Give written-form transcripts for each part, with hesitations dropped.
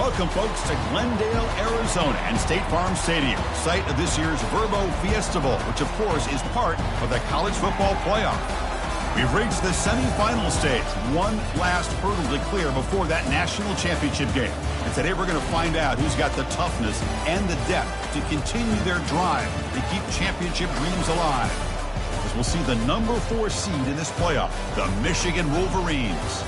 Welcome, folks, to Glendale, Arizona and State Farm Stadium, site of this year's Verbo Fiesta Bowl, which, of course, is part of the college football playoff. We've reached the semifinal stage, one last hurdle to clear before that national championship game. And today we're going to find out who's got the toughness and the depth to continue their drive to keep championship dreams alive. As we'll see the number 4 seed in this playoff, the Michigan Wolverines,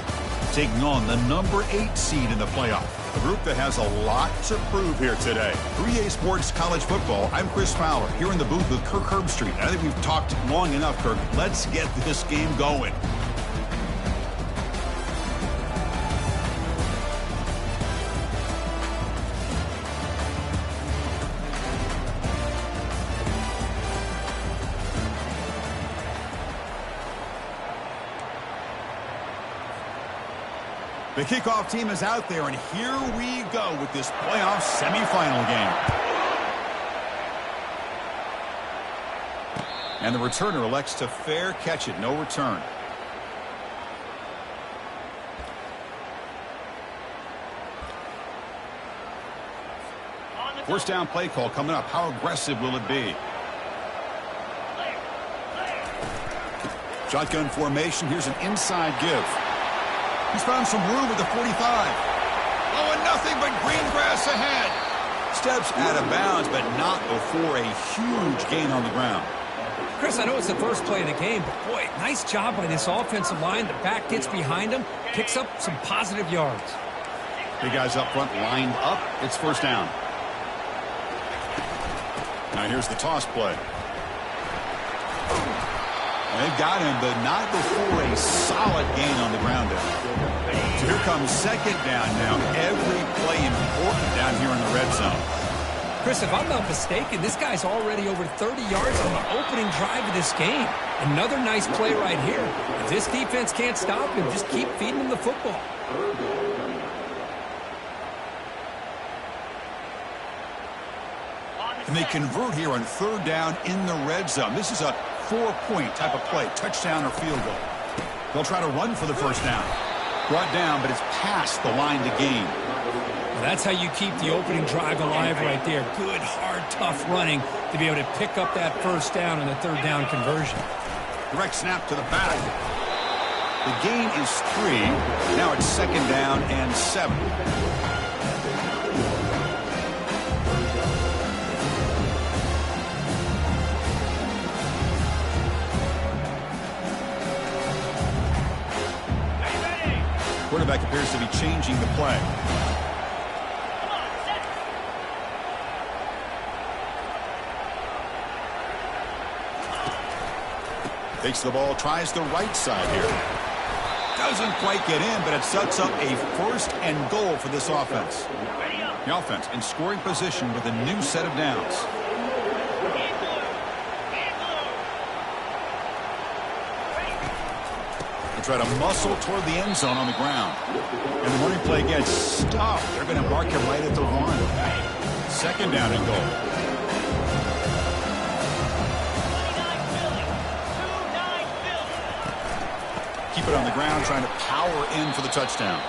taking on the number 8 seed in the playoff. A group that has a lot to prove here today. 3A Sports College Football, I'm Chris Fowler, here in the booth with Kirk Herbstreit. I think we've talked long enough, Kirk. Let's get this game going. The kickoff team is out there, and here we go with this playoff semifinal game. And the returner elects to fair catch it, no return. First down play call coming up. How aggressive will it be? Shotgun formation. Here's an inside give. He's found some room at the 45. Oh, and nothing but green grass ahead. Steps out of bounds, but not before a huge gain on the ground. Chris, I know it's the first play of the game, but boy, nice job by this offensive line. The back gets behind him, picks up some positive yards. Big guys up front lined up. It's first down. Now here's the toss play. They've got him, but not before a solid gain on the ground there. So here comes second down now. Every play important down here in the red zone. Chris, if I'm not mistaken, this guy's already over 30 yards on the opening drive of this game. Another nice play right here. If this defense can't stop him, just keep feeding him the football. And they convert here on third down in the red zone. This is a 4-point type of play, touchdown or field goal. They'll try to run for the first down. Brought down, but it's past the line to gain. Well, that's how you keep the opening drive alive right there. Good, hard, tough running to be able to pick up that first down and the third down conversion. Direct snap to the back. The gain is 3. Now it's second down and 7. Quarterback appears to be changing the play. Takes the ball, tries the right side here. Doesn't quite get in, but it sets up a first and goal for this offense. The offense in scoring position with a new set of downs. Try to muscle toward the end zone on the ground. And the running play gets stopped. They're going to mark him right at the 1. Second down and goal. Keep it on the ground, trying to power in for the touchdown.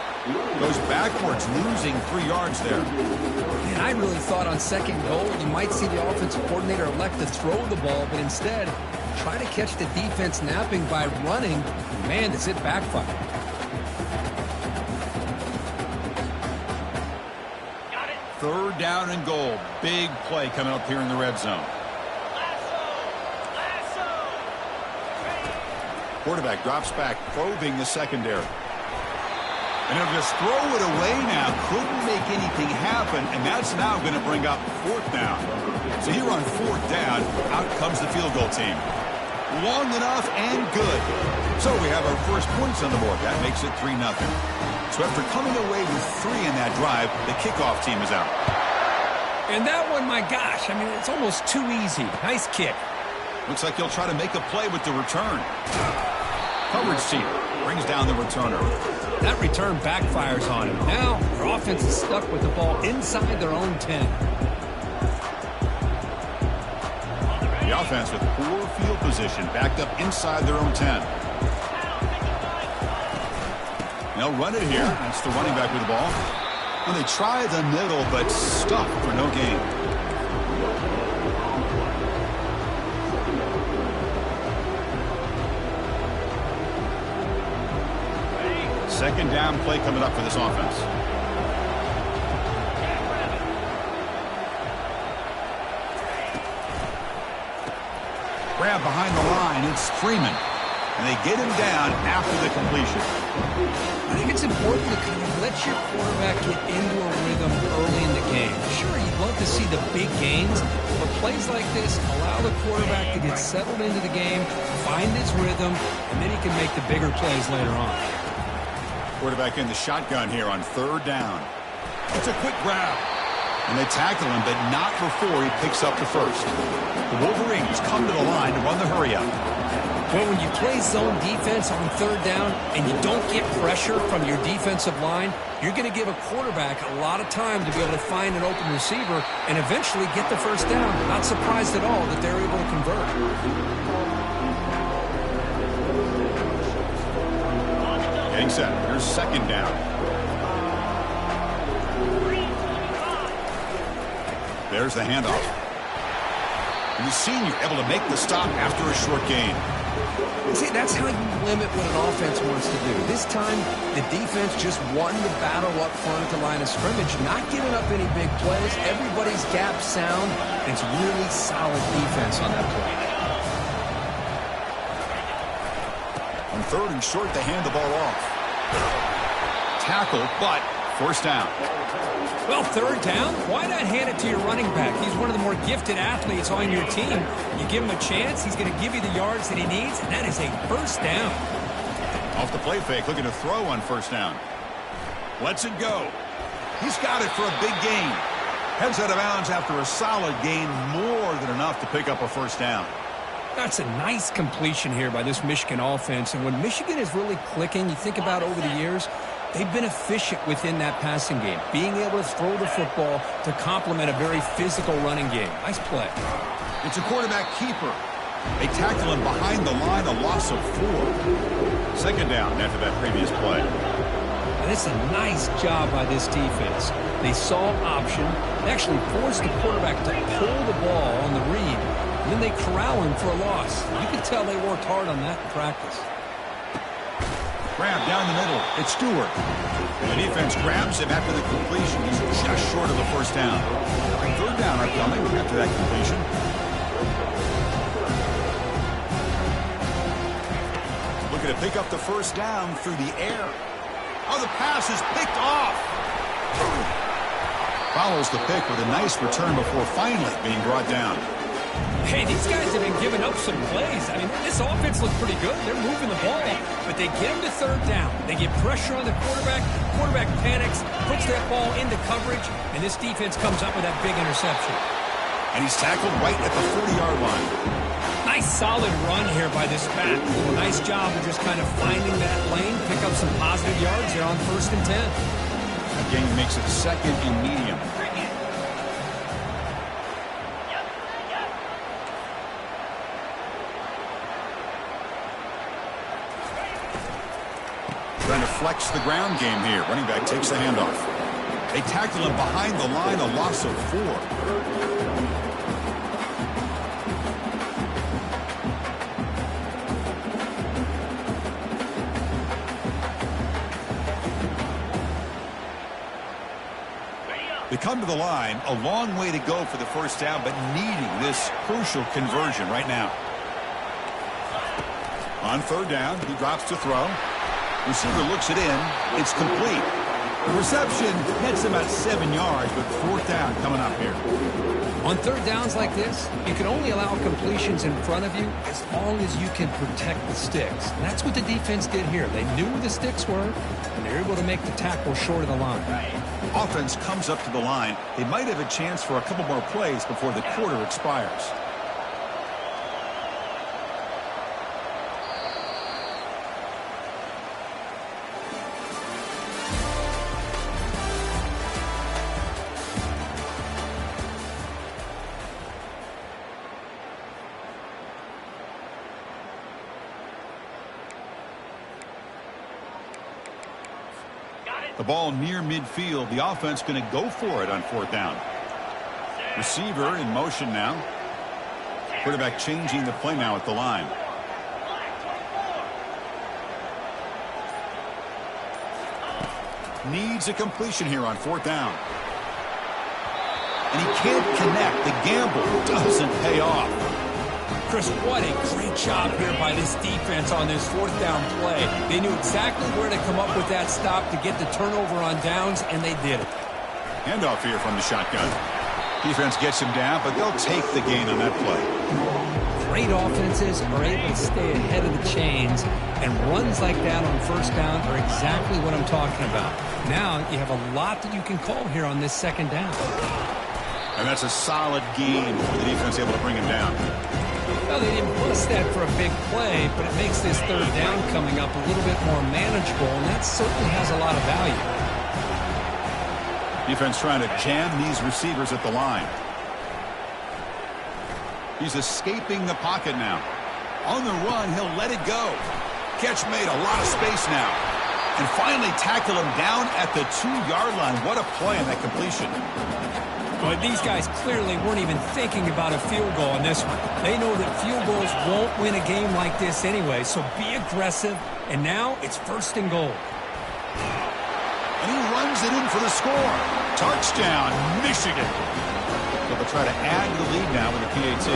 Goes backwards, losing 3 yards there. Man, I really thought on second goal you might see the offensive coordinator elect to throw the ball, but instead try to catch the defense napping by running. Man, does it backfire. Third down and goal. Big play coming up here in the red zone. Quarterback drops back, probing the secondary. And he'll just throw it away now. Couldn't make anything happen, and that's now going to bring up fourth down. So here on fourth down, out comes the field goal team. Long enough and good. So we have our first points on the board. That makes it 3-0. So after coming away with 3 in that drive, the kickoff team is out. And that one, my gosh, I mean, it's almost too easy. Nice kick. Looks like he'll try to make a play with the return. Coverage team brings down the returner. That return backfires on him. Now, their offense is stuck with the ball inside their own 10. The offense with poor field position, backed up inside their own 10. They'll run it here. That's the running back with the ball. Well, they tried the middle, but stuck for no gain. Second down play coming up for this offense. Grab behind the line. It's Freeman. And they get him down after the completion. I think it's important to kind of let your quarterback get into a rhythm early in the game. Sure, you'd love to see the big gains, but plays like this allow the quarterback to get settled into the game, find his rhythm, and then he can make the bigger plays later on. Quarterback in the shotgun here on third down. It's a quick grab. And they tackle him, but not before he picks up the first. The Wolverines come to the line to run the hurry-up. Well, when you play zone defense on third down and you don't get pressure from your defensive line, you're going to give a quarterback a lot of time to be able to find an open receiver and eventually get the first down. Not surprised at all that they're able to convert. Getting set. Here's second down. There's the handoff. And the senior able to make the stop after a short gain. See, that's how you limit what an offense wants to do. This time, the defense just won the battle up front at the line of scrimmage, not giving up any big plays. Everybody's gap sound, and it's really solid defense on that play. On third and short, they hand the ball off. Tackle, but first down. Well, third down, why not hand it to your running back? He's one of the more gifted athletes on your team. You give him a chance, he's going to give you the yards that he needs, and that is a first down. Off the play fake, looking to throw on first down. Lets it go. He's got it for a big gain. Heads out of bounds after a solid gain, more than enough to pick up a first down. That's a nice completion here by this Michigan offense. And when Michigan is really clicking, you think about over the years, they've been efficient within that passing game, being able to throw the football to complement a very physical running game. Nice play. It's a quarterback keeper. They tackle him behind the line, a loss of 4. Second down after that previous play. And it's a nice job by this defense. They saw option. They actually forced the quarterback to pull the ball on the read. And then they corral him for a loss. You can tell they worked hard on that in practice. Grab down the middle. It's Stewart. The defense grabs him after the completion. He's just short of the first down. Third down upcoming after that completion. Looking to pick up the first down through the air. Oh, the pass is picked off. Follows the pick with a nice return before finally being brought down. Hey, these guys have been giving up some plays. I mean, this offense looks pretty good. They're moving the ball, but they get him to third down. They get pressure on the quarterback. Quarterback panics, puts that ball into coverage, and this defense comes up with that big interception. And he's tackled right at the 40-yard line. Nice solid run here by this back. Nice job of just kind of finding that lane, pick up some positive yards there on 1st and 10. Again, makes it second and medium. Trying to flex the ground game here. Running back takes the handoff. They tackle him behind the line, a loss of 4. They come to the line, a long way to go for the first down, but needing this crucial conversion right now. On third down, he drops to throw. Receiver looks it in. It's complete. The reception nets him about 7 yards, but fourth down coming up here. On third downs like this, you can only allow completions in front of you as long as you can protect the sticks. And that's what the defense did here. They knew where the sticks were, and they were able to make the tackle short of the line. Offense comes up to the line. They might have a chance for a couple more plays before the quarter expires. The ball near midfield. The offense going to go for it on 4th down. Receiver in motion now. Quarterback changing the play now at the line. Needs a completion here on 4th down. And he can't connect. The gamble doesn't pay off. Chris, what a great job here by this defense on this 4th down play. They knew exactly where to come up with that stop to get the turnover on downs, and they did it. Handoff here from the shotgun. Defense gets him down, but they'll take the gain on that play. Great offenses are able to stay ahead of the chains, and runs like that on 1st down are exactly what I'm talking about. Now you have a lot that you can call here on this 2nd down. And that's a solid gain for the defense able to bring him down. Well, they didn't bust that for a big play, but it makes this 3rd down coming up a little bit more manageable, and that certainly has a lot of value. Defense trying to jam these receivers at the line. He's escaping the pocket now. On the run, he'll let it go. Catch made, a lot of space now. And finally tackle him down at the 2-yard line. What a play on that completion. But these guys clearly weren't even thinking about a field goal on this one. They know that field goals won't win a game like this anyway, so be aggressive. And now it's 1st and goal. And he runs it in for the score. Touchdown, Michigan. So they'll try to add to the lead now with the PAT.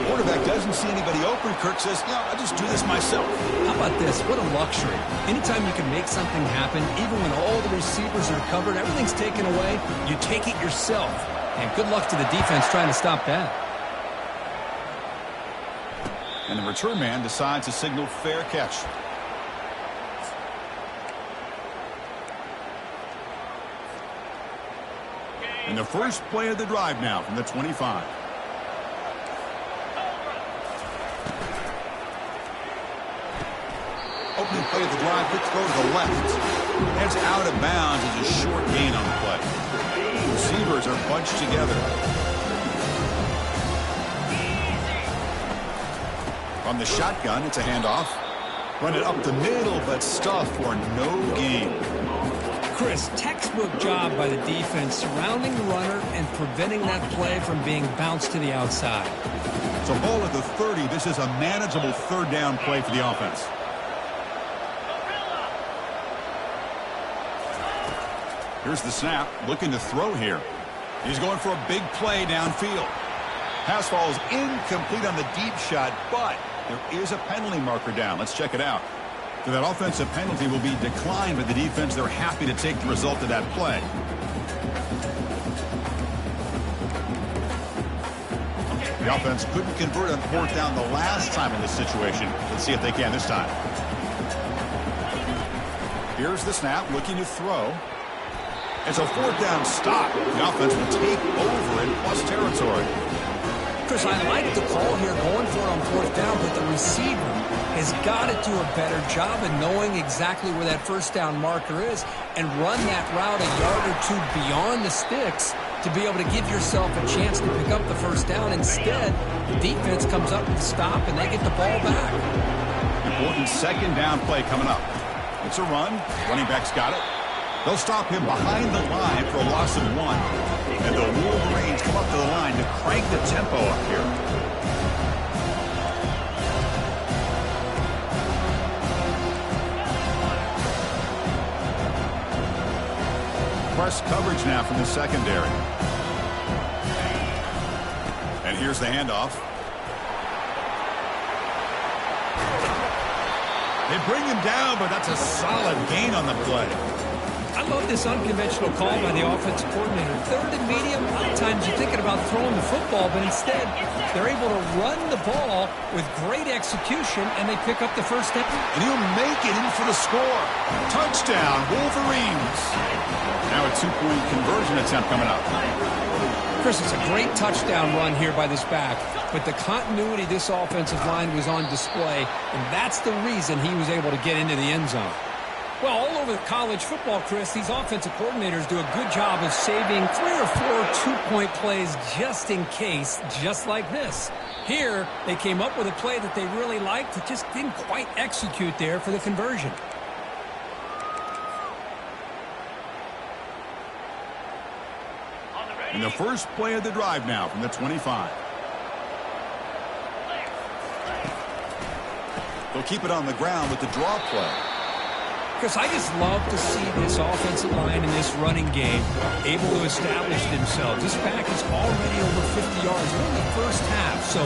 Quarterback doesn't see anybody open. Kirk says, yeah, I'll just do this myself. How about this? What a luxury. Anytime you can make something happen, even when all the receivers are covered, everything's taken away, you take it yourself. And good luck to the defense trying to stop that. And the return man decides to signal fair catch. And the first play of the drive now from the 25. Opening play of the drive, quick throw to the left. That's out of bounds as a short gain on the play. Receivers are bunched together. From the shotgun, it's a handoff. Run it up the middle, but stuffed for no gain. Chris, textbook job by the defense surrounding the runner and preventing that play from being bounced to the outside. So ball at the 30. This is a manageable 3rd down play for the offense. Here's the snap, looking to throw here. He's going for a big play downfield. Pass falls incomplete on the deep shot, but there is a penalty marker down. Let's check it out. So that offensive penalty will be declined by the defense. They're happy to take the result of that play. The offense couldn't convert on 4th down the last time in this situation. Let's see if they can this time. Here's the snap, looking to throw. It's a 4th down stop. The offense will take over in plus territory. Chris, I like the call here going for it on 4th down, but the receiver has got to do a better job of knowing exactly where that 1st down marker is and run that route a yard or 2 beyond the sticks to be able to give yourself a chance to pick up the 1st down. Instead, the defense comes up with the stop and they get the ball back. Important 2nd down play coming up. It's a run. Running back's got it. They'll stop him behind the line for a loss of 1. And the Wolverines come up to the line to crank the tempo up here. Press coverage now from the secondary. And here's the handoff. They bring him down, but that's a solid gain on the play. I love this unconventional call by the offensive coordinator. 3rd and medium, a lot of times you're thinking about throwing the football, but instead they're able to run the ball with great execution, and they pick up the 1st down. And he'll make it in for the score. Touchdown, Wolverines. Now a 2-point conversion attempt coming up. Chris, it's a great touchdown run here by this back, but the continuity of this offensive line was on display, and that's the reason he was able to get into the end zone. Well, all over college football, Chris, these offensive coordinators do a good job of saving 3 or 4 2-point plays just in case, just like this. Here, they came up with a play that they really liked, but just didn't quite execute there for the conversion. And the first play of the drive now from the 25. They'll keep it on the ground with the draw play. Chris, I just love to see this offensive line in this running game able to establish themselves. This back is already over 50 yards. We're in the first half, so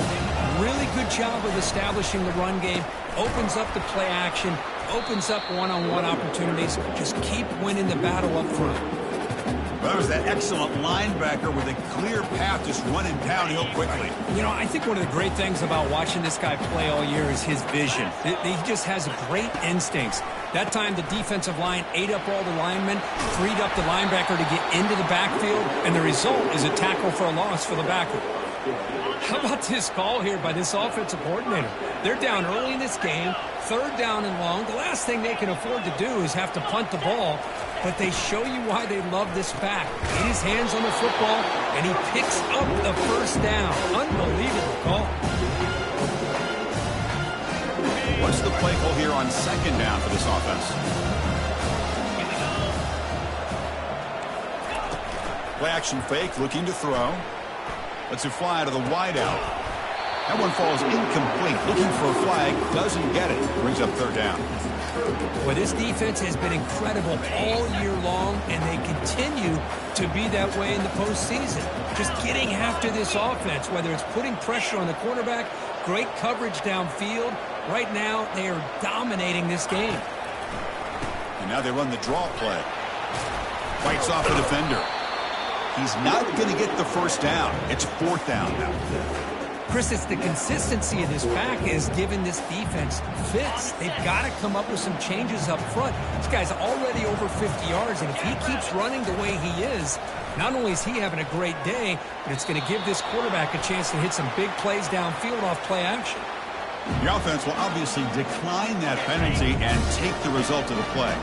really good job of establishing the run game. Opens up the play action, opens up one-on-one opportunities. Just keep winning the battle up front. That was that excellent linebacker with a clear path just running downhill quickly. You know, I think one of the great things about watching this guy play all year is his vision. He just has great instincts. That time, the defensive line ate up all the linemen, freed up the linebacker to get into the backfield, and the result is a tackle for a loss for the backer. How about this call here by this offensive coordinator? They're down early in this game, 3rd down and long. The last thing they can afford to do is have to punt the ball, but they show you why they love this back. Get his hands on the football, and he picks up the first down. Unbelievable call. What's the play call here on 2nd down for this offense? Play action fake, looking to throw. Lets it fly to the wideout. That one falls incomplete. Looking for a flag, doesn't get it. Brings up 3rd down. Well, this defense has been incredible all year long, and they continue to be that way in the postseason. Just getting after this offense, whether it's putting pressure on the quarterback, great coverage downfield. Right now, they are dominating this game. And now they run the draw play. Fights off the defender. He's not going to get the first down. It's 4th down now. Chris, it's the consistency of this back is giving this defense fits. They've got to come up with some changes up front. This guy's already over 50 yards, and if he keeps running the way he is, not only is he having a great day, but it's going to give this quarterback a chance to hit some big plays downfield off play action. The offense will obviously decline that penalty and take the result of the play.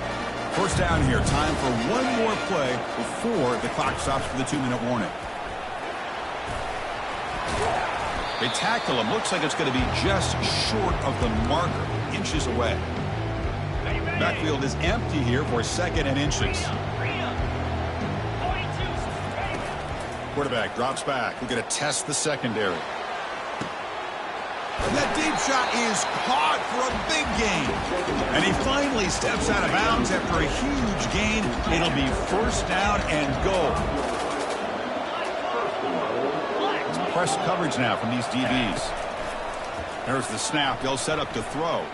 1st down here. Time for one more play before the clock stops for the 2-minute warning. They tackle him. Looks like it's going to be just short of the marker. Inches away. Backfield is empty here for 2nd and inches. Quarterback drops back. We're going to test the secondary. And that deep shot is caught for a big gain. And he finally steps out of bounds after a huge gain. It'll be 1st down and goal. It's press coverage now from these DBs. There's the snap. They'll set up to throw.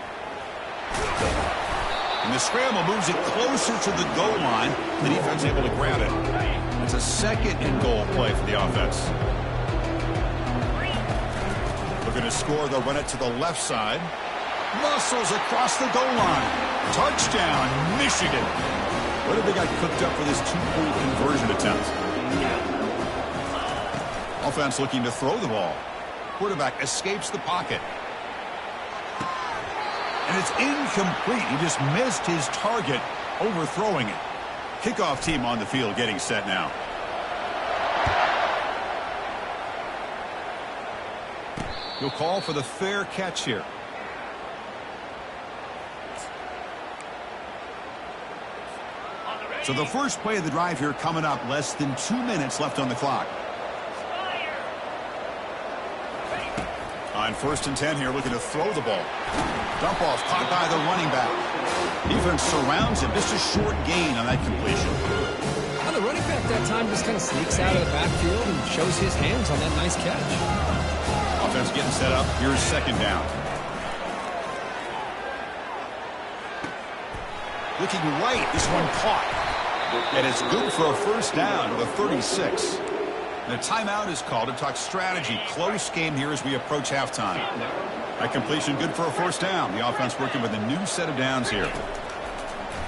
And the scramble moves it closer to the goal line. The defense able to grab it. It's a 2nd and goal play for the offense. Looking to score, they'll run it to the left side. Muscles across the goal line. Touchdown, Michigan. What have they got cooked up for this 2-point conversion attempt? Offense looking to throw the ball. Quarterback escapes the pocket. And it's incomplete. He just missed his target, overthrowing it. Kickoff team on the field getting set now. He'll call for the fair catch here. So the first play of the drive here coming up. Less than 2 minutes left on the clock. On 1st and 10 here, looking to throw the ball. Dump off caught by the running back. Defense surrounds him. Just a short gain on that completion. Well, the running back that time just kind of sneaks out of the backfield and shows his hands on that nice catch. Offense getting set up. Here's 2nd down. Looking right. This one caught. And it's good for a 1st down to the 36. And a timeout is called to talk strategy. Close game here as we approach halftime. That completion good for a 1st down. The offense working with a new set of downs here.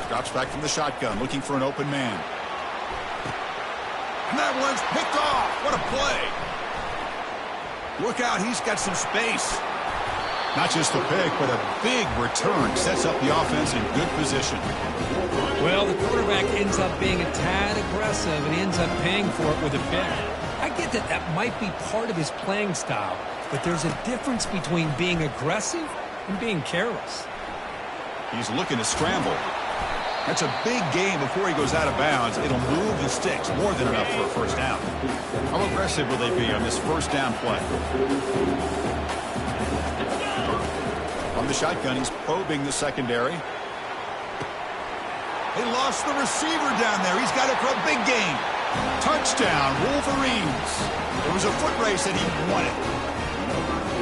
Drops back from the shotgun, looking for an open man. And that one's picked off. What a play. Look out, he's got some space. Not just the pick, but a big return. Sets up the offense in good position. Well, the quarterback ends up being a tad aggressive, and he ends up paying for it with a pick. I get that that might be part of his playing style, but there's a difference between being aggressive and being careless. He's looking to scramble. That's a big gain before he goes out of bounds. It'll move the sticks more than enough for a first down. How aggressive will they be on this first down play? From the shotgun, he's probing the secondary. They lost the receiver down there. He's got it for a big gain. Touchdown, Wolverines. It was a foot race and he won it.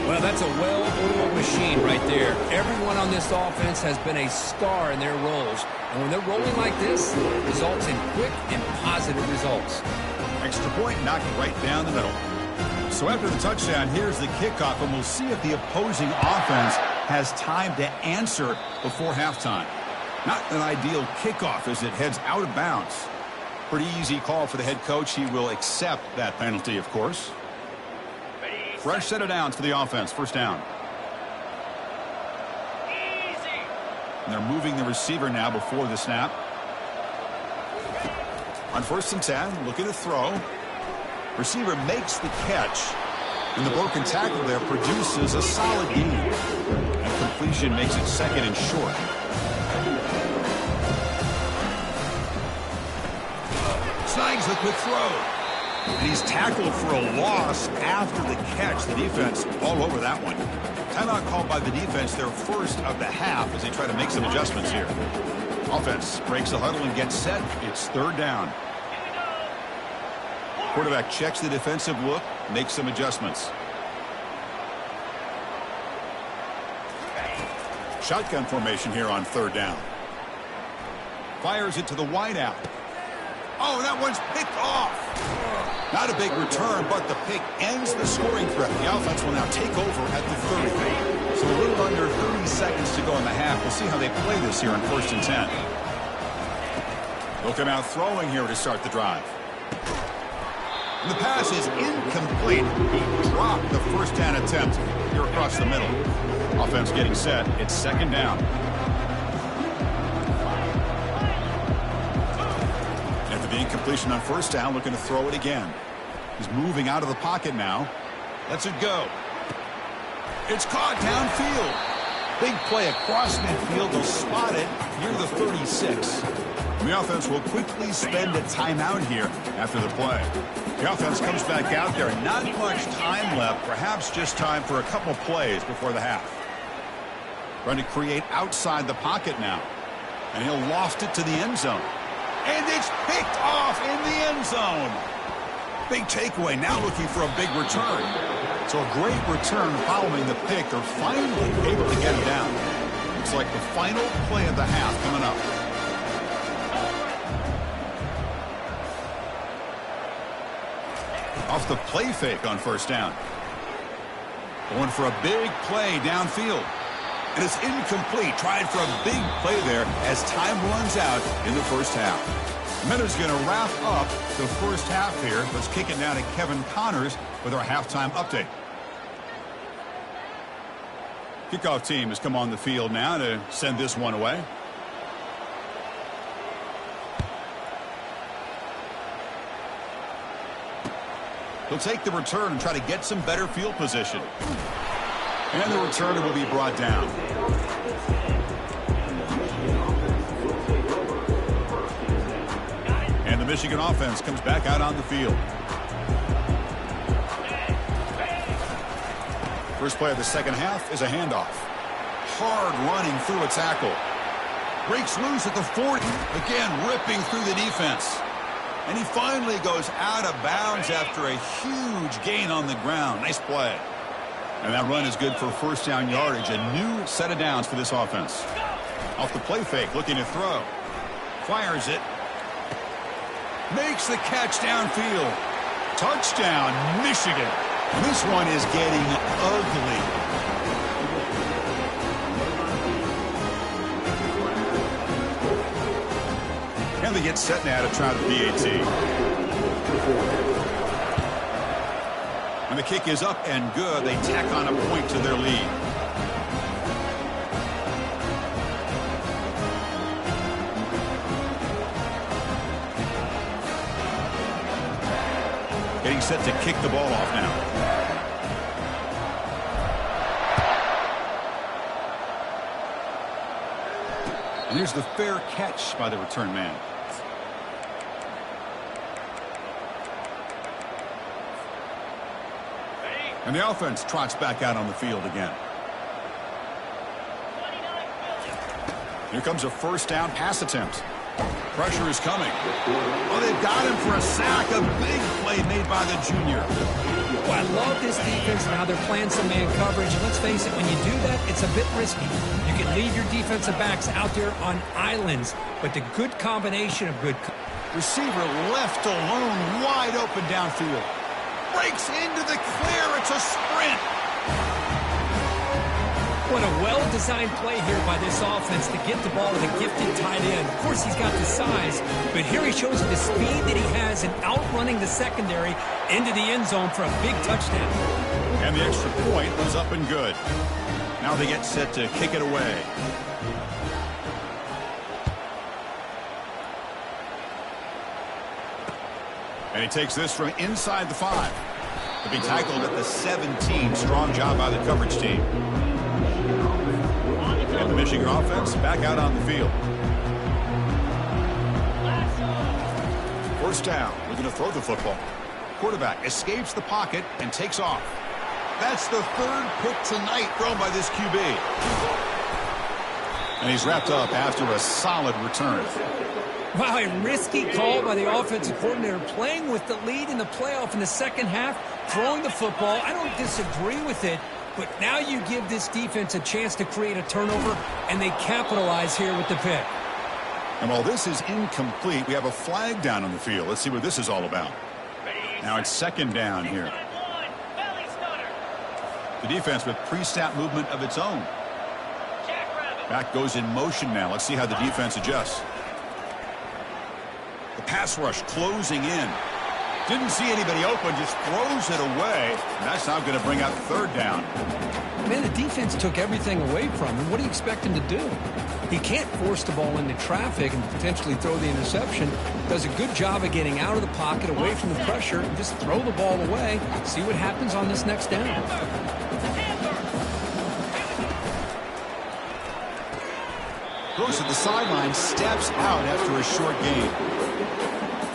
Well, that's a well-oiled machine right there. Everyone on this offense has been a star in their roles. And when they're rolling like this, it results in quick and positive results. Extra point knocked right down the middle. So after the touchdown, here's the kickoff, and we'll see if the opposing offense has time to answer before halftime. Not an ideal kickoff as it heads out of bounds. Pretty easy call for the head coach. He will accept that penalty, of course. Fresh set of downs for the offense. First down. And they're moving the receiver now before the snap. On 1st and 10, looking to throw. Receiver makes the catch. And the broken tackle there produces a solid gain. And completion makes it 2nd and short. Snags the quick throw. And he's tackled for a loss after the catch. The defense all over that one. Timeout called by the defense, their first of the half, as they try to make some adjustments here. Offense breaks the huddle and gets set. It's 3rd down. Quarterback checks the defensive look, makes some adjustments. Shotgun formation here on 3rd down. Fires it to the wideout. Oh, that one's picked off. Not a big return, but the pick ends the scoring threat. The offense will now take over at the 30. So a little under 30 seconds to go in the half. We'll see how they play this here on 1st and 10. They'll come out throwing here to start the drive. And the pass is incomplete. He dropped the first down attempt here across the middle. Offense getting set. It's 2nd down. After the incompletion on 1st down, looking to throw it again. He's moving out of the pocket now. Lets it go. It's caught downfield. Big play across midfield. They'll spot it near the 36. The offense will quickly spend a timeout here after the play. The offense comes back out there. Not much time left. Perhaps just time for a couple plays before the half. Trying to create outside the pocket now. And he'll loft it to the end zone. And it's picked off in the end zone. Big takeaway. Now looking for a big return. So a great return following the pick. They're finally able to get it down. Looks like the final play of the half coming up. Off the play fake on 1st down. Going for a big play downfield. And it's incomplete. Tried for a big play there as time runs out in the 1st half. Miller's going to wrap up the 1st half here. Let's kick it now to Kevin Connors with our halftime update. Kickoff team has come on the field now to send this one away. He'll take the return and try to get some better field position. And the returner will be brought down. And the Michigan offense comes back out on the field. First play of the 2nd half is a handoff. Hard running through a tackle. Breaks loose at the 40. Again, ripping through the defense. And he finally goes out of bounds after a huge gain on the ground. Nice play. And that run is good for 1st down yardage. A new set of downs for this offense. Off the play fake, looking to throw. Fires it. Makes the catch downfield. Touchdown, Michigan. And this one is getting ugly. And they get set now to try the PAT. When the kick is up and good, they tack on a point to their lead. Getting set to kick the ball off now. Here's the fair catch by the return man. And the offense trots back out on the field again. Here comes a first down pass attempt. Pressure is coming. Oh, they've got him for a sack. A big play made by the junior. Oh, I love this defense and how they're playing some man coverage. And let's face it, when you do that, it's a bit risky. You can leave your defensive backs out there on islands, but the good combination of good... Receiver left alone, wide open downfield. Breaks into the clear. It's a sprint. What a well-designed play here by this offense to get the ball to the gifted tight end. Of course, he's got the size, but here he shows the speed that he has in outrunning the secondary into the end zone for a big touchdown. And the extra point was up and good. Now they get set to kick it away. And he takes this from inside the 5. To be tackled at the 17. Strong job by the coverage team. And the Michigan offense back out on the field. First down. We're going to throw the football. Quarterback escapes the pocket and takes off. That's the third pick tonight thrown by this QB. And he's wrapped up after a solid return. Wow, a risky call by the offensive coordinator, playing with the lead in the playoff in the second half, throwing the football. I don't disagree with it, but now you give this defense a chance to create a turnover, and they capitalize here with the pick. And while this is incomplete, we have a flag down on the field. Let's see what this is all about. Now it's second down here. The defense with pre-snap movement of its own. Back goes in motion now. Let's see how the defense adjusts. The pass rush closing in. Didn't see anybody open, just throws it away. And that's now going to bring out third down. Man, the defense took everything away from him. What do you expect him to do? He can't force the ball into traffic and potentially throw the interception. Does a good job of getting out of the pocket, away from the pressure, and just throw the ball away. See what happens on this next down. Goes to the sideline, steps out after a short gain.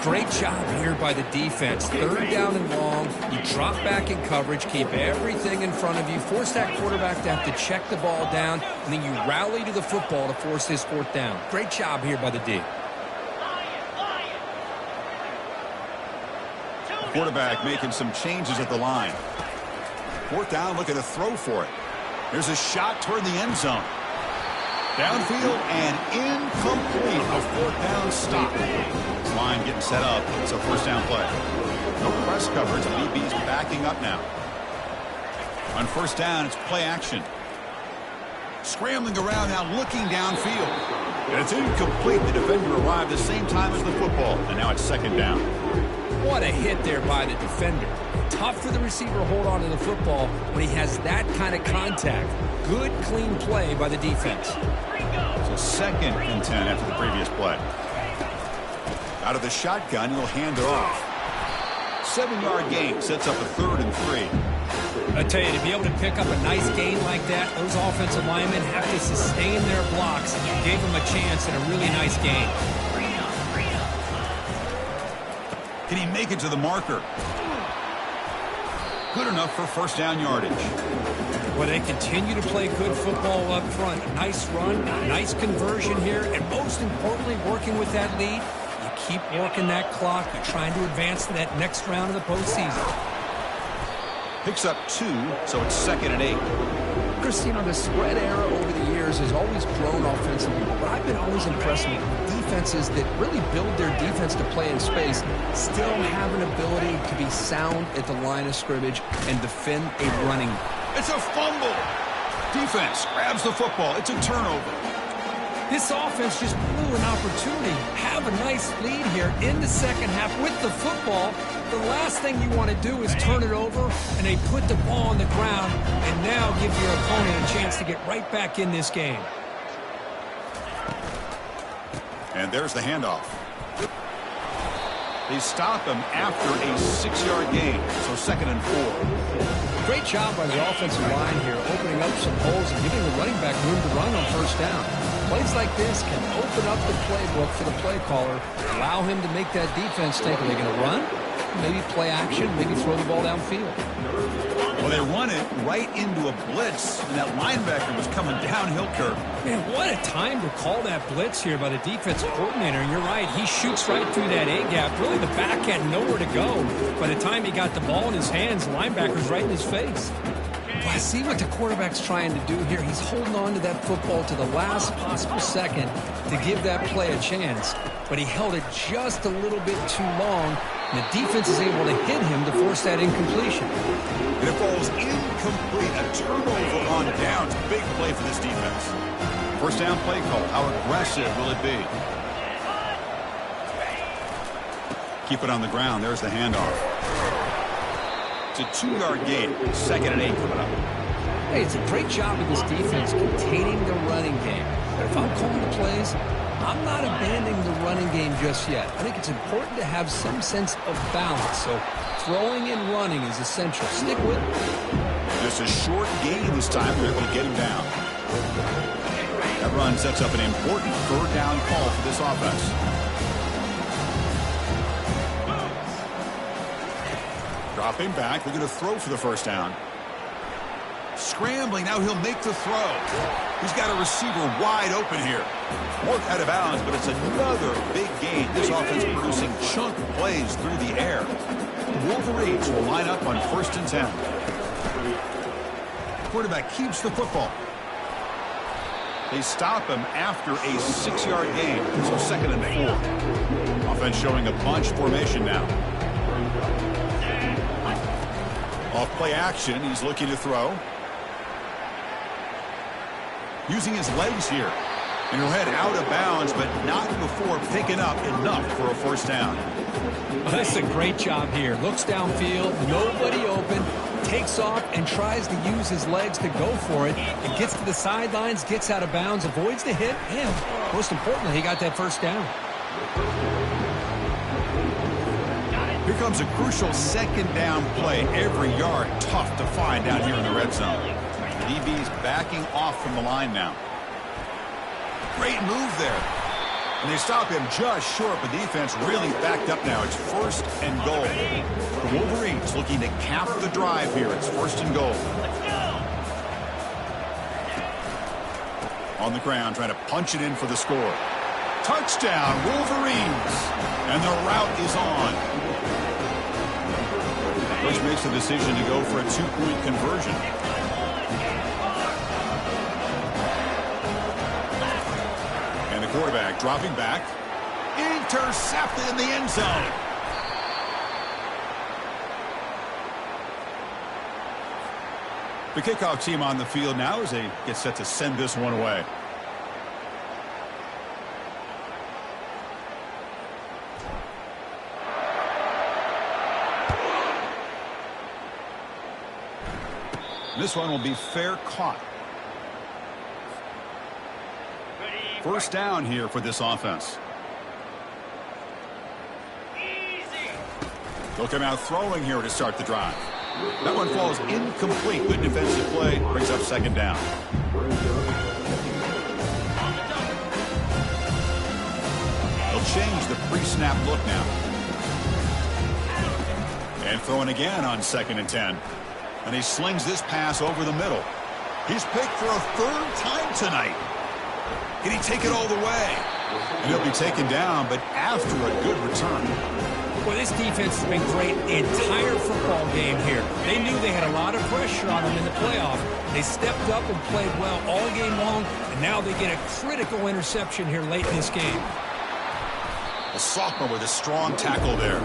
Great job here by the defense. Third down and long. You drop back in coverage, keep everything in front of you, force that quarterback to have to check the ball down, and then you rally to the football to force this fourth down. Great job here by the D. Quarterback making some changes at the line. Fourth down, looking to throw for it. Here's a shot toward the end zone. Downfield and incomplete. A fourth down stop. Line getting set up. It's a first down play. No press coverage. BB's backing up now. On first down, it's play action. Scrambling around now, looking downfield. And it's incomplete. The defender arrived the same time as the football. And now it's second down. What a hit there by the defender. Tough for the receiver to hold on to the football when he has that kind of contact. Good, clean play by the defense. So second and 10 after the previous play. Out of the shotgun, he'll hand it off. 7-yard gain sets up a 3rd and 3. I tell you, to be able to pick up a nice gain like that, those offensive linemen have to sustain their blocks, and you gave them a chance in a really nice game. Can he make it to the marker? Good enough for first down yardage. Well, they continue to play good football up front. A nice run, nice conversion here, and most importantly, working with that lead, you keep working that clock. You're trying to advance to that next round of the postseason. Picks up 2, so it's 2nd and 8. Chris, you know, the spread era over the years has always grown offensively, but I've been always impressed with defenses that really build their defense to play in space, still have an ability to be sound at the line of scrimmage and defend a running. It's a fumble. Defense grabs the football. It's a turnover. This offense just blew an opportunity. Have a nice lead here in the second half with the football. The last thing you want to do is turn it over, and they put the ball on the ground and now give your opponent a chance to get right back in this game. And there's the handoff. They stop him after a 6-yard gain, so 2nd and 4. Great job by the offensive line here, opening up some holes and giving the running back room to run on first down. Plays like this can open up the playbook for the play caller, allow him to make that defense think, are they going to run? Maybe play action, maybe throw the ball downfield. Well, they run it right into a blitz, and that linebacker was coming downhill curve. Man, what a time to call that blitz here by the defensive coordinator. And you're right, he shoots right through that A-gap. Really, the back had nowhere to go. By the time he got the ball in his hands, the linebacker's right in his face. Well, I see what the quarterback's trying to do here. He's holding on to that football to the last possible second to give that play a chance. But he held it just a little bit too long, and the defense is able to hit him to force that incompletion. And it falls incomplete. A turnover on downs. Big play for this defense. First down play call. How aggressive will it be? Keep it on the ground. There's the handoff. It's a 2-yard gain. 2nd and 8 coming up. Hey, it's a great job of this defense containing the running game. But if I'm calling the plays, I'm not abandoning the running game just yet. I think it's important to have some sense of balance. So throwing and running is essential. Stick with it. Just a short gain this time. They're able to get him down. That run sets up an important 3rd down call for this offense. Dropping back. They're going to throw for the first down. Scrambling. Now he'll make the throw. He's got a receiver wide open here. Worked out of bounds, but it's another big gain. This offense producing chunk plays through the air. The Wolverines will line up on 1st and 10. Quarterback keeps the football. They stop him after a 6-yard gain. So 2nd and 4. Offense showing a bunch formation now. Off play action, he's looking to throw. Using his legs here. And he'll head out of bounds, but not before picking up enough for a first down. Well, that's a great job here. Looks downfield, nobody open, takes off and tries to use his legs to go for it. It gets to the sidelines, gets out of bounds, avoids the hit, and most importantly, he got that first down. Here comes a crucial 2nd down play. Every yard tough to find down here in the red zone. The DB's backing off from the line now. Great move there. And they stop him just short, but defense really backed up now. It's 1st and goal. The Wolverines looking to cap the drive here. It's 1st and goal. On the ground, trying to punch it in for the score. Touchdown, Wolverines. And the route is on. Coach makes the decision to go for a 2-point conversion. And the quarterback dropping back. Intercepted in the end zone. The kickoff team on the field now as they get set to send this one away. This one will be fair caught. First down here for this offense. They'll come out throwing here to start the drive. That one falls incomplete. Good defensive play. Brings up 2nd down. They'll change the pre-snap look now. And throwing again on 2nd and 10. And he slings this pass over the middle. He's picked for a 3rd time tonight. Can he take it all the way? And he'll be taken down, but after a good return. Well, this defense has been great the entire football game here. They knew they had a lot of pressure on them in the playoff. They stepped up and played well all game long, and now they get a critical interception here late in this game. A sophomore with a strong tackle there.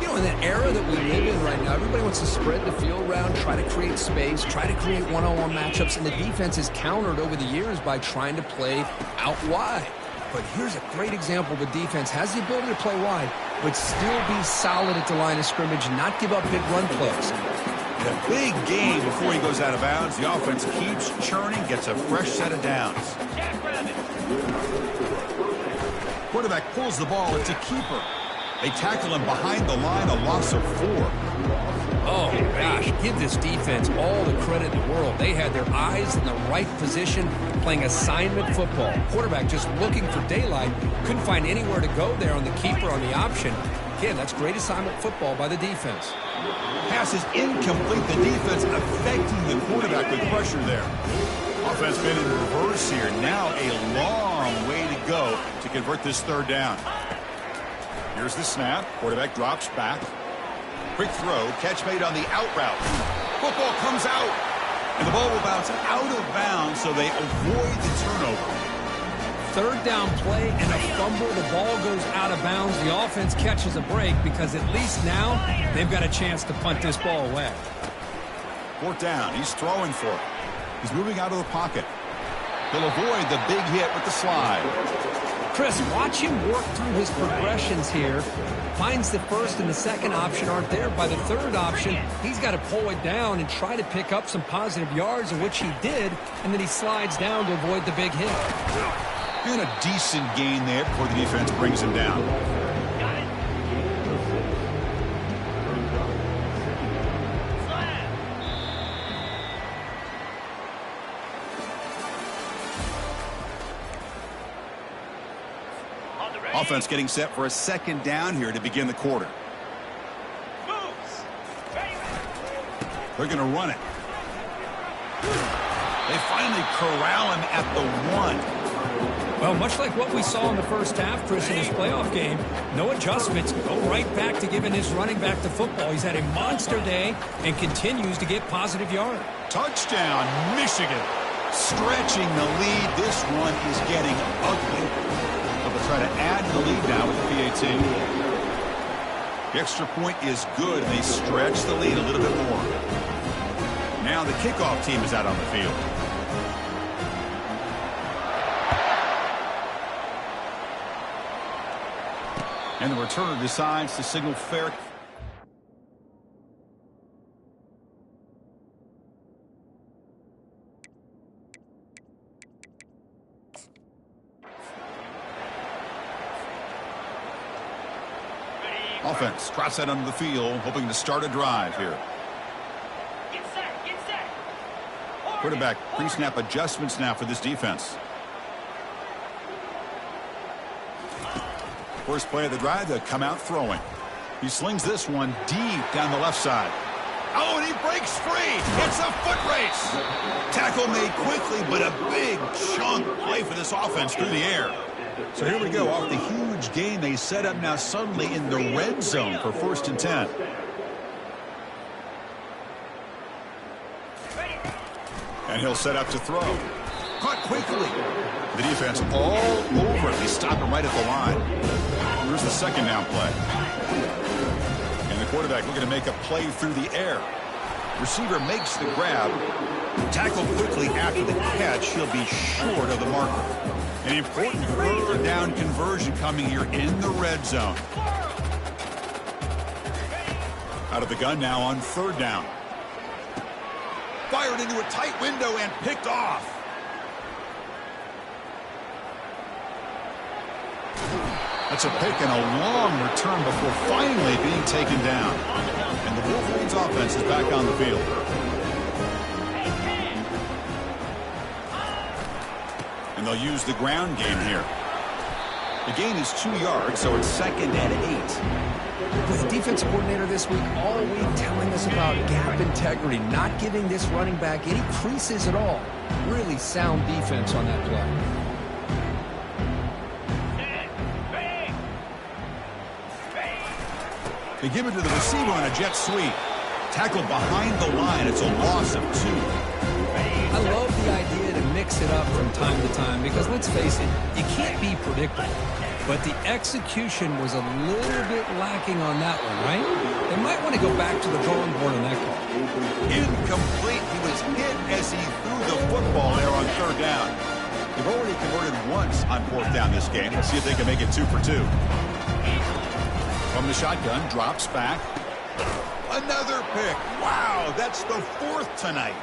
You know, in the era that we live in right now, everybody wants to spread the field around, try to create space, try to create one-on-one matchups, and the defense is countered over the years by trying to play out wide. But here's a great example of a defense has the ability to play wide, but still be solid at the line of scrimmage, not give up big run plays. In a big game before he goes out of bounds, the offense keeps churning, gets a fresh set of downs. Quarterback pulls the ball. It's a keeper. They tackle him behind the line, a loss of 4. Oh, gosh, give this defense all the credit in the world. They had their eyes in the right position, playing assignment football. Quarterback just looking for daylight, couldn't find anywhere to go there on the keeper on the option. Again, that's great assignment football by the defense. Pass is incomplete. The defense affecting the quarterback with pressure there. Offense been in reverse here. Now a long way to go to convert this third down. Here's the snap. Quarterback drops back. Quick throw. Catch made on the out route. Football comes out. And the ball will bounce out of bounds, so they avoid the turnover. Third down play and a fumble. The ball goes out of bounds. The offense catches a break because at least now they've got a chance to punt this ball away. Fourth down. He's throwing for it. He's moving out of the pocket. He'll avoid the big hit with the slide. Chris, watch him work through his progressions here. Finds the first and the second option aren't there. By the third option, he's got to pull it down and try to pick up some positive yards, of which he did, and then he slides down to avoid the big hit. And a decent gain there before the defense brings him down. Offense getting set for a second down here to begin the quarter. They're going to run it. They finally corral him at the 1. Well, much like what we saw in the first half, Chris, in his playoff game, no adjustments. Go right back to giving his running back the football. He's had a monster day and continues to get positive yards. Touchdown, Michigan. Stretching the lead. This one is getting ugly. They'll try to add the lead now with the PAT. The extra point is good. They stretch the lead a little bit more. Now the kickoff team is out on the field. And the returner decides to signal fair. Offense trots that onto the field, hoping to start a drive here. Get set. Quarterback pre-snap adjustments now for this defense. First play of the drive, they'll come out throwing. He slings this one deep down the left side. Oh, and he breaks free. It's a foot race. Tackle made quickly, but a big chunk play for this offense through the air. So here we go. Off the huge gain, they set up now suddenly in the red zone for 1st and 10. And he'll set up to throw. Caught quickly. The defense all over him. They stop him right at the line. Here's the second down play. And the quarterback looking to make a play through the air. Receiver makes the grab. Tackled quickly after the catch. He'll be short of the marker. An important third down conversion coming here in the red zone. Out of the gun now on 3rd down. Fired into a tight window and picked off. That's a pick and a long return before finally being taken down. And the Wolverines offense is back on the field. And they'll use the ground game here. The gain is 2 yards, so it's 2nd and 8. With the defensive coordinator this week, all week telling us about gap integrity, not giving this running back any creases at all. Really sound defense on that play. They give it to the receiver on a jet sweep. Tackled behind the line. It's a loss of 2. I love the idea to mix it up from time to time because, let's face it, you can't be predictable. But the execution was a little bit lacking on that one, right? They might want to go back to the drawing board on that call. Incomplete. He was hit as he threw the football there on 3rd down. They've already converted once on 4th down this game. Let's see if they can make it 2 for 2. From the shotgun, drops back. Another pick. Wow, that's the 4th tonight.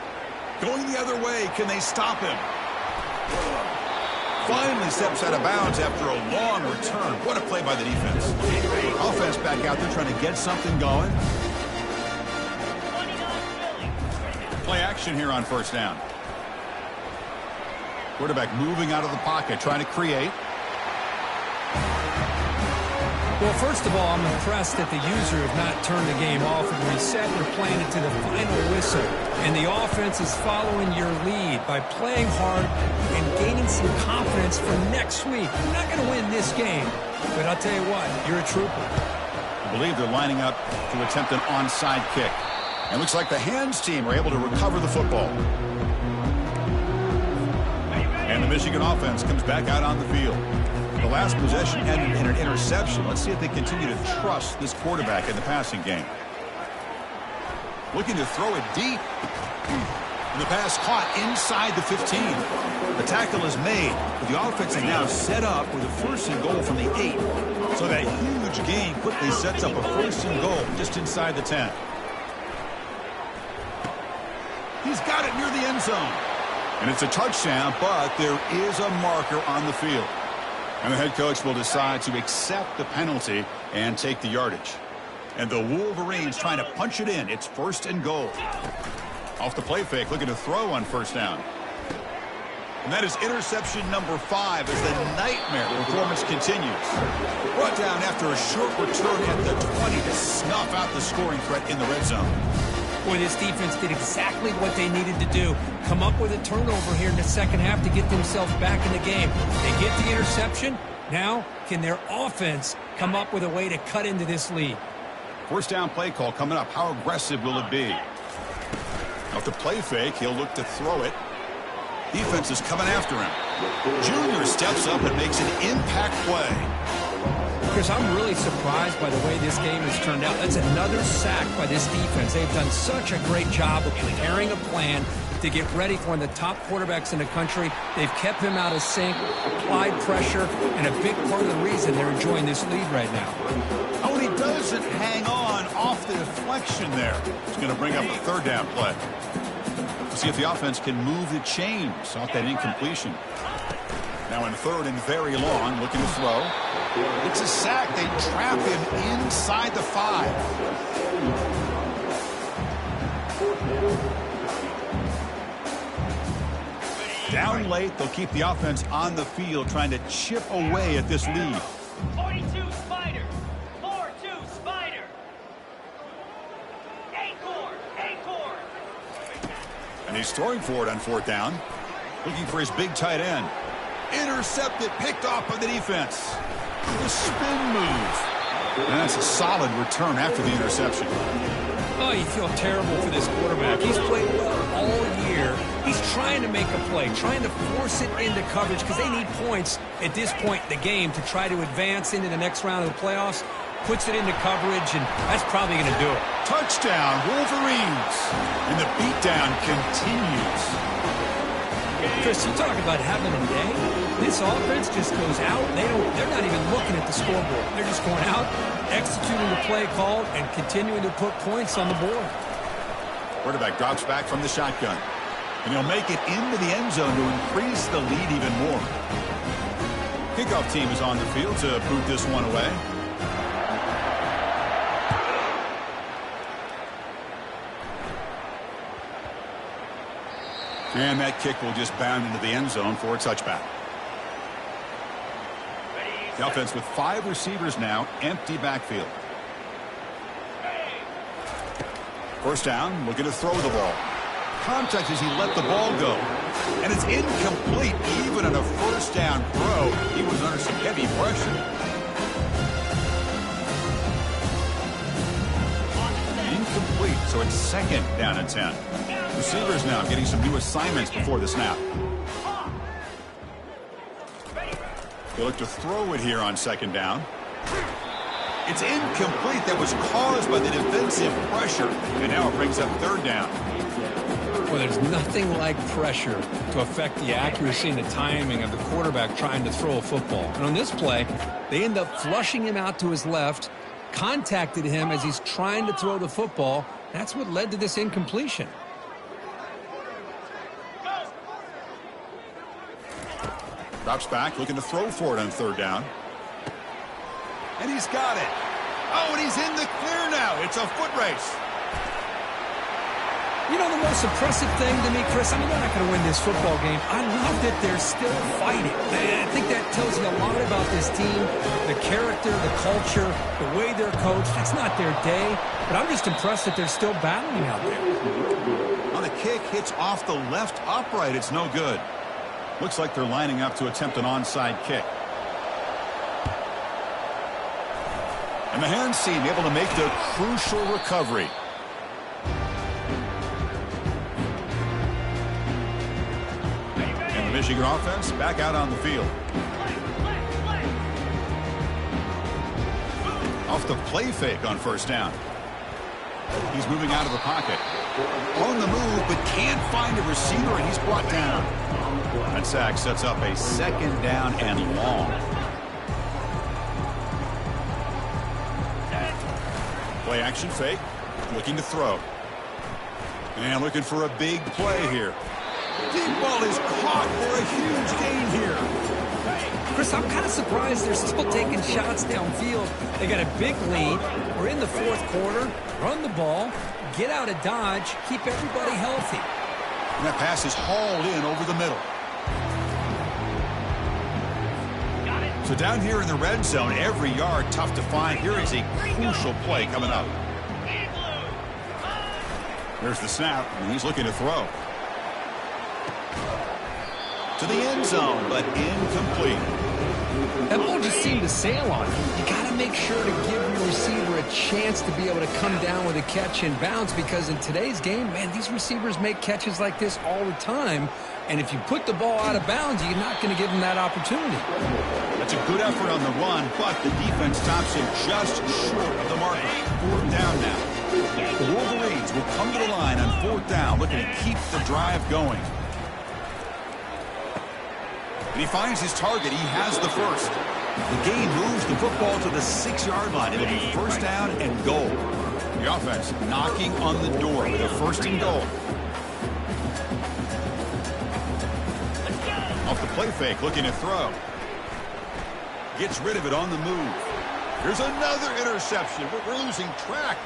Going the other way, can they stop him? Finally steps out of bounds after a long return. What a play by the defense. Offense back out there trying to get something going. Play action here on first down. Quarterback moving out of the pocket, trying to create. Well, first of all, I'm impressed that the user have not turned the game off and reset. They're playing it to the final whistle. And the offense is following your lead by playing hard and gaining some confidence for next week. You're not going to win this game, but I'll tell you what, you're a trooper. I believe they're lining up to attempt an onside kick. And looks like the hands team are able to recover the football. And the Michigan offense comes back out on the field. The last possession ended in an interception. Let's see if they continue to trust this quarterback in the passing game. Looking to throw it deep. The pass caught inside the 15. The tackle is made, but the offense is now set up with a first and goal from the 8. So that huge gain quickly sets up a first and goal just inside the 10. He's got it near the end zone. And it's a touchdown, but there is a marker on the field. And the head coach will decide to accept the penalty and take the yardage. And the Wolverines trying to punch it in. It's first and goal. Off the play fake, looking to throw on first down. And that is interception number 5 as the nightmare performance continues. Brought down after a short return at the 20 to snuff out the scoring threat in the red zone. Boy, this defense did exactly what they needed to do. Come up with a turnover here in the second half to get themselves back in the game. They get the interception. Now, can their offense come up with a way to cut into this lead? First down play call coming up. How aggressive will it be? Off the play fake, he'll look to throw it. Defense is coming after him. Junior steps up and makes an impact play. Chris, I'm really surprised by the way this game has turned out. That's another sack by this defense. They've done such a great job of preparing a plan to get ready for one of the top quarterbacks in the country. They've kept him out of sync, applied pressure, and a big part of the reason they're enjoying this lead right now. Oh, and he doesn't hang on off the deflection there. It's going to bring up a third down play. We'll see if the offense can move the chains off that incompletion. Now in third and very long, looking to throw. It's a sack. They trap him inside the 5. Down late, they'll keep the offense on the field trying to chip away at this lead. 42 Spider. 4-2 Spider. Acorn. And he's throwing for it on fourth down. Looking for his big tight end. Intercepted, picked off by the defense. The spin move. And that's a solid return after the interception. Oh, you feel terrible for this quarterback. He's played well all year. He's trying to make a play, trying to force it into coverage because they need points at this point in the game to try to advance into the next round of the playoffs. Puts it into coverage, and that's probably going to do it. Touchdown, Wolverines. And the beatdown continues. Chris, you talk about having a day. This offense just goes out. They're not even looking at the scoreboard. They're just going out, executing the play called, and continuing to put points on the board. Quarterback drops back from the shotgun. And he'll make it into the end zone to increase the lead even more. Kickoff team is on the field to boot this one away. And that kick will just bound into the end zone for a touchback. The offense with 5 receivers now, empty backfield. First down, looking to throw the ball. Contact as he let the ball go. And it's incomplete even on a first down throw. He was under some heavy pressure. Incomplete, so it's second down and 10. Receivers now getting some new assignments before the snap. They look to throw it here on second down. It's incomplete. That was caused by the defensive pressure. And now it brings up third down. Well, there's nothing like pressure to affect the accuracy and the timing of the quarterback trying to throw a football. And on this play, they end up flushing him out to his left, contacted him as he's trying to throw the football. That's what led to this incompletion. Drops back, looking to throw for it on third down. And he's got it. Oh, and he's in the clear now. It's a foot race. You know, the most impressive thing to me, Chris, I mean, they're not going to win this football game. I love that they're still fighting. I think that tells you a lot about this team, the character, the culture, the way they're coached. It's not their day, but I'm just impressed that they're still battling out there. On the kick, hits off the left upright. It's no good. Looks like they're lining up to attempt an onside kick. And the hands team able to make the crucial recovery. And the Michigan offense back out on the field. Off the play fake on first down. He's moving out of the pocket. On the move, but can't find a receiver, and he's brought down. That sack sets up a second down and long. Play action fake. Looking to throw. And looking for a big play here. Deep ball is caught for a huge gain here. Chris, I'm kind of surprised they're still taking shots downfield. They got a big lead. We're in the fourth quarter. Run the ball. Get out of Dodge. Keep everybody healthy. And that pass is hauled in over the middle. So down here in the red zone, every yard tough to find. Here is a crucial play coming up. There's the snap, and he's looking to throw. To the end zone, but incomplete. That ball just seemed to sail on him. You got to make sure to give your receiver a chance to be able to come down with a catch and bounce, because in today's game, man, these receivers make catches like this all the time. And if you put the ball out of bounds, you're not going to give them that opportunity. That's a good effort on the run, but the defense stops him just short of the marker. Fourth down now. The Wolverines will come to the line on fourth down, looking to keep the drive going. And he finds his target. He has the first. The game moves the football to the 6-yard line. It'll be first down and goal. The offense knocking on the door with a first and goal. Off the play fake, looking to throw. Gets rid of it on the move. Here's another interception. We're losing track.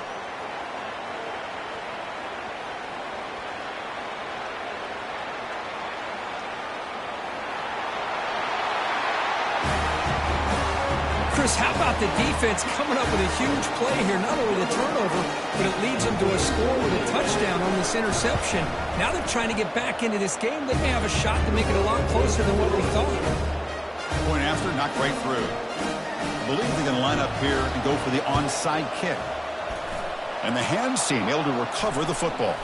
Chris, how about the defense coming up with a huge play here? Not only the turnover, but it leads them to a score with a touchdown on this interception. Now they're trying to get back into this game. They may have a shot to make it a lot closer than what we thought. Point after, not quite through. I believe they're going to line up here and go for the onside kick. And the hands team able to recover the football.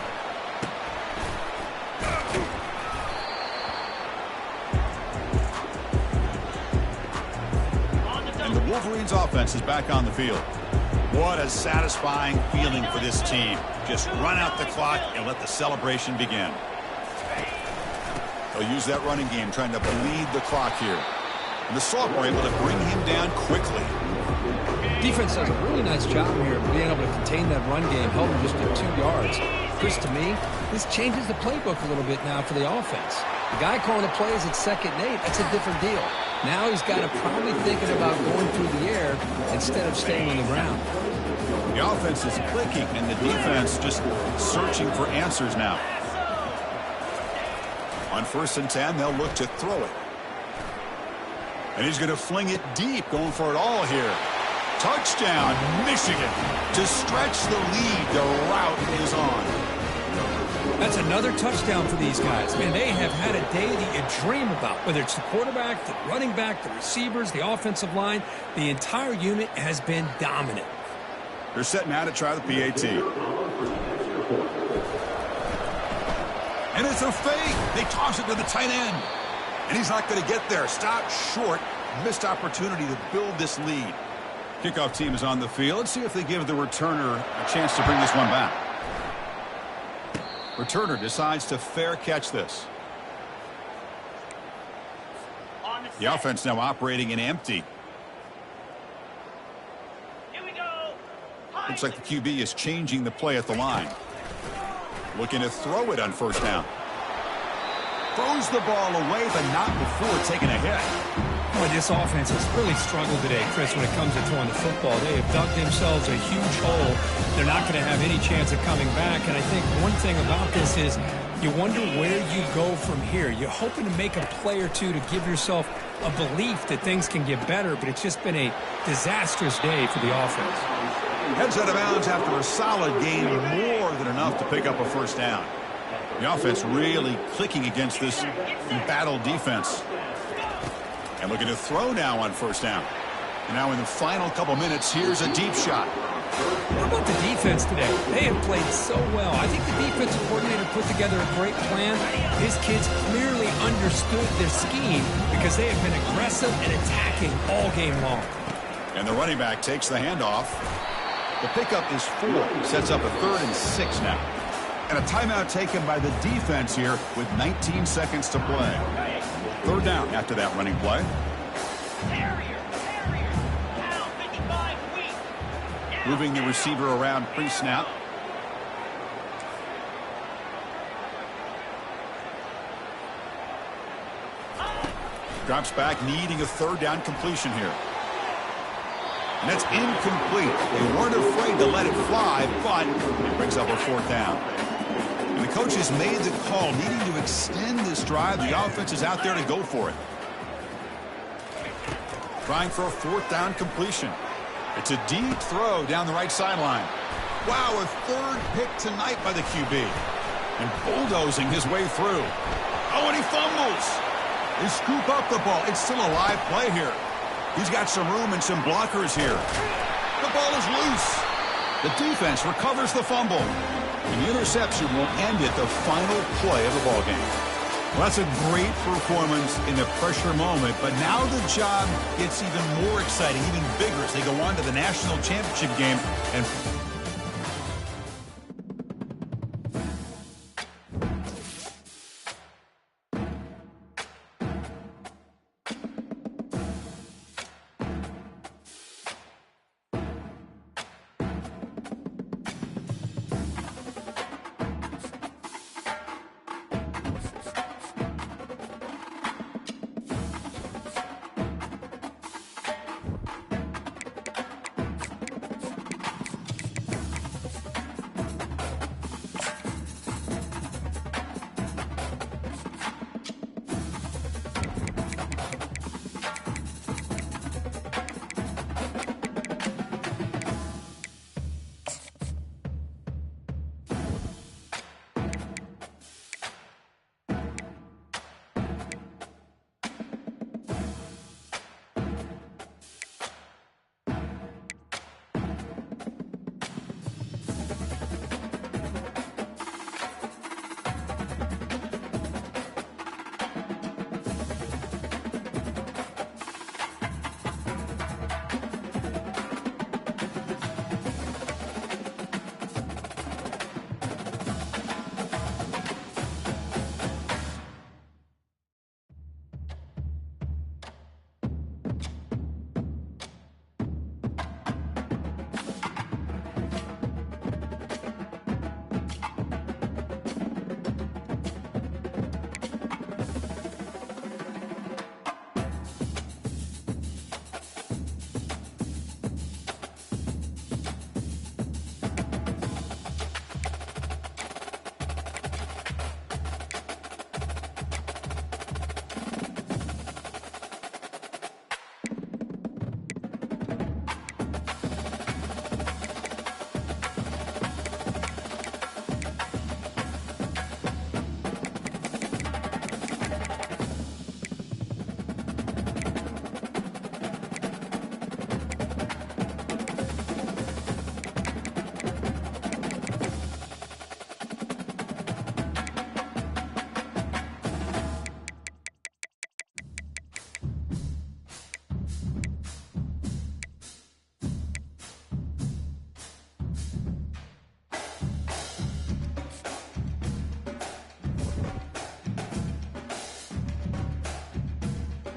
And the Wolverines offense is back on the field. What a satisfying feeling for this team. Just run out the clock and let the celebration begin. They'll use that running game, trying to bleed the clock here. And the Salt were able to bring him down quickly. Defense does a really nice job here of being able to contain that run game, held him just at 2 yards. Chris, to me, this changes the playbook a little bit now for the offense. The guy calling the plays at 2nd and 8, that's a different deal. Now he's got to probably thinking about going through the air instead of staying on the ground. The offense is clicking, and the defense just searching for answers now. On 1st and 10, they'll look to throw it. And he's going to fling it deep, going for it all here. Touchdown, Michigan. To stretch the lead, the route is on. That's another touchdown for these guys. Man, they have had a day that you dream about. Whether it's the quarterback, the running back, the receivers, the offensive line, the entire unit has been dominant. They're setting out to try the PAT. And it's a fake. They toss it to the tight end. And he's not going to get there. Stop short. Missed opportunity to build this lead. Kickoff team is on the field. Let's see if they give the returner a chance to bring this one back. Returner decides to fair catch this. The offense now operating in empty. Here we go. Looks like the QB is changing the play at the line. Looking to throw it on 1st down. Throws the ball away, but not before taking a hit. Boy, this offense has really struggled today, Chris, when it comes to throwing the football. They have dug themselves a huge hole. They're not going to have any chance of coming back. And I think one thing about this is you wonder where you go from here. You're hoping to make a play or two to give yourself a belief that things can get better, but it's just been a disastrous day for the offense. Heads out of bounds after a solid gain, more than enough to pick up a first down. The offense really clicking against this embattled defense. And looking to throw now on first down. And now in the final couple minutes, here's a deep shot. What about the defense today? They have played so well. I think the defensive coordinator put together a great plan. His kids clearly understood their scheme because they have been aggressive and attacking all game long. And the running back takes the handoff. The pickup is 4. Sets up a 3rd and 6 now. And a timeout taken by the defense here with 19 seconds to play. 3rd down after that running play. Carrier, down 55 weak. Moving the receiver around pre-snap. Drops back, needing a 3rd down completion here. And that's incomplete. They weren't afraid to let it fly, but it brings up a 4th down. And the coach has made the call, needing to extend this drive. The offense is out there to go for it. Trying for a 4th down completion. It's a deep throw down the right sideline. Wow, a 3rd pick tonight by the QB. And bulldozing his way through. Oh, and he fumbles. They scoop up the ball. It's still a live play here. He's got some room and some blockers here. The ball is loose. The defense recovers the fumble. And the interception will end it, the final play of the ball game. Well, that's a great performance in the pressure moment, but now the job gets even more exciting, even bigger as they go on to the national championship game and